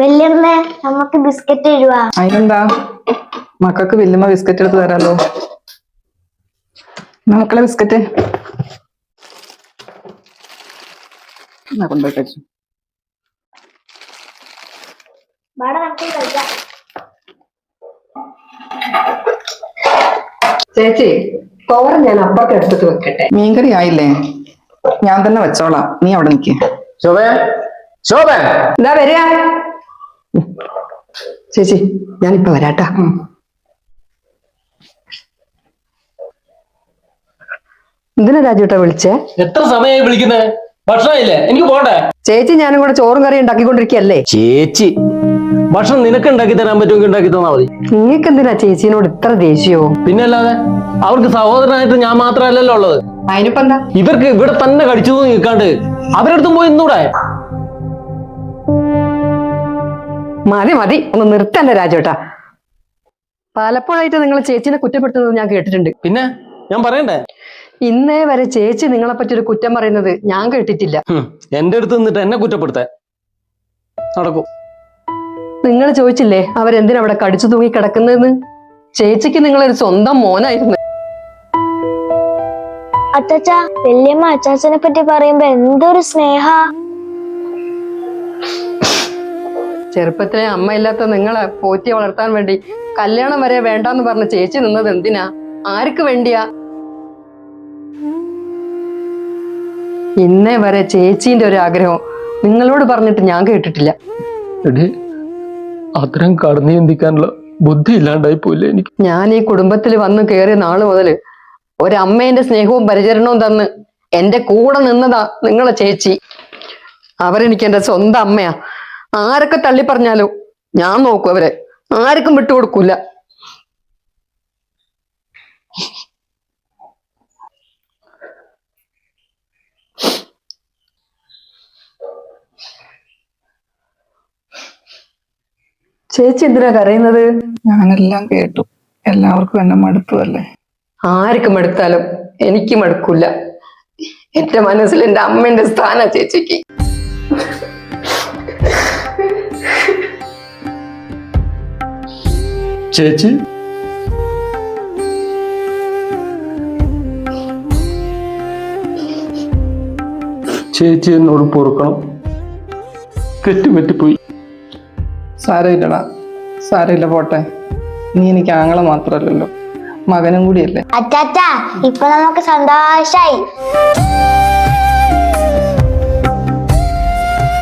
വല്യമ്മേ നമുക്ക് ബിസ്ക്കറ്റ് തരുവാ. അതിനെന്താ, മക്കൾക്ക് വല്യമ്മ ബിസ്ക്കറ്റ് എടുത്ത് തരാലോ. മക്കളെ ബിസ്ക്കറ്റ് കൊണ്ടുപോയി കഴിച്ചു. ചേച്ചി, തോരൻ ഞാൻ അപ്പുറത്ത് എടുത്തിട്ട് വെക്കട്ടെ. മീൻകറി ആയില്ലേ? ഞാൻ തന്നെ വെച്ചോളാം, നീ അവിടെ നിൽക്കേ. എന്താ വരിക? ചേച്ചി ഞാനിപ്പോ വരാട്ടാ. എന്തിനാ രാജുട്ടാ വിളിച്ചേ? എത്ര സമയമായി വിളിക്കുന്നത്? ഭക്ഷണമില്ലേ? എനിക്ക് പോണ്ടേ? ചേച്ചി ഞാനും കൂടെ ചോറും കറി ഉണ്ടാക്കിക്കൊണ്ടിരിക്കല്ലേ. ചേച്ചി ഭക്ഷണം നിനക്ക് ഉണ്ടാക്കി തരാൻ പറ്റുമെങ്കിൽ ഉണ്ടാക്കി തന്നാ മതി. നിങ്ങൾക്ക് എന്തിനാ ചേച്ചീനോട് ഇത്ര ദേഷ്യോ? പിന്നെ അല്ലാതെ, അവർക്ക് സഹോദരനായിട്ട് ഞാൻ മാത്രമല്ലല്ലോ ഉള്ളത്. അതിനിപ്പോ എന്താ? ഇവർക്ക് ഇവിടെ തന്നെ കടിച്ചു നിൽക്കാണ്ട് അവരടുത്തും പോയി ഇന്നൂടെ. മതി മതി, ഒന്ന് നിർത്തല്ലേ രാജുട്ടാ. പലപ്പോഴായിട്ട് നിങ്ങൾ ചേച്ചിനെ കുറ്റപ്പെടുത്തുന്നത് ഞാൻ കേട്ടിട്ടുണ്ട്. പിന്നെ ഞാൻ പറയണ്ടേ? ഇന്നേ വരെ ചേച്ചി നിങ്ങളെ പറ്റി ഒരു കുറ്റം പറയുന്നത് ഞാൻ കേട്ടിട്ടില്ല. എന്റെ അടുത്ത് നിന്നിട്ട് എന്നെ കുറ്റപ്പെടുത്തേ നടക്കും. നിങ്ങൾ ചോദിച്ചില്ലേ അവരെന്തിനാ അവിടെ കടിച്ചു തൂങ്ങി കിടക്കുന്നതെന്ന്? ചേച്ചിക്ക് നിങ്ങളൊരു സ്വന്തം മോനായിരുന്നു. അച്ചാച്ച, വല്യമ്മ അച്ചാച്ചനെ പറ്റി പറയുമ്പോ എന്തൊരു സ്നേഹ. ചെറുപ്പത്തിലെ അമ്മ ഇല്ലാത്ത നിങ്ങളെ പോറ്റി വളർത്താൻ വേണ്ടി കല്യാണം വരെ വേണ്ടാന്ന് പറഞ്ഞ ചേച്ചി നിന്നത് എന്തിനാ? ആർക്ക് വേണ്ടിയാ? ഇന്നേ വരെ ചേച്ചീന്റെ ഒരു ആഗ്രഹം നിങ്ങളോട് പറഞ്ഞിട്ട് ഞാൻ കേട്ടിട്ടില്ല. അത്തരം കടന്നു ചിന്തിക്കാനുള്ള ബുദ്ധി ഇല്ലാണ്ടായി പോയില്ലേ എനിക്ക്. ഞാൻ ഈ കുടുംബത്തിൽ വന്ന് കയറിയ നാള് മുതല് ഒരമ്മേന്റെ സ്നേഹവും പരിചരണവും തന്ന് എന്റെ കൂടെ നിന്നതാ നിങ്ങളെ ചേച്ചി. അവരെനിക്ക് എന്റെ സ്വന്തം അമ്മയാ. ആരൊക്കെ തള്ളി പറഞ്ഞാലോ ഞാൻ നോക്കും അവരെ, ആർക്കും വിട്ടുകൊടുക്കൂല. ചേച്ചി എന്തിനാ കരയുന്നത്? ഞാനെല്ലാം കേട്ടു. എല്ലാവർക്കും എന്നെ മടുപ്പല്ലേ. ആർക്കും മടുത്താലും എനിക്ക് മടുക്കൂല. എന്റെ മനസ്സിൽ എന്റെ അമ്മേന്റെ സ്ഥാന ചേച്ചിക്ക്. ചേച്ചി ചേച്ചി എന്നോട് പൊറുക്കണം. തെറ്റുപറ്റിപ്പോയി. സാരമില്ലടാ, സാരമില്ല, പോട്ടെ. നീ എനിക്ക് ആങ്ങളെ മാത്രല്ലല്ലോ, മകനും കൂടിയല്ലേ. അച്ചാച്ച, ഇപ്പൊ നമുക്ക് സന്തോഷായി.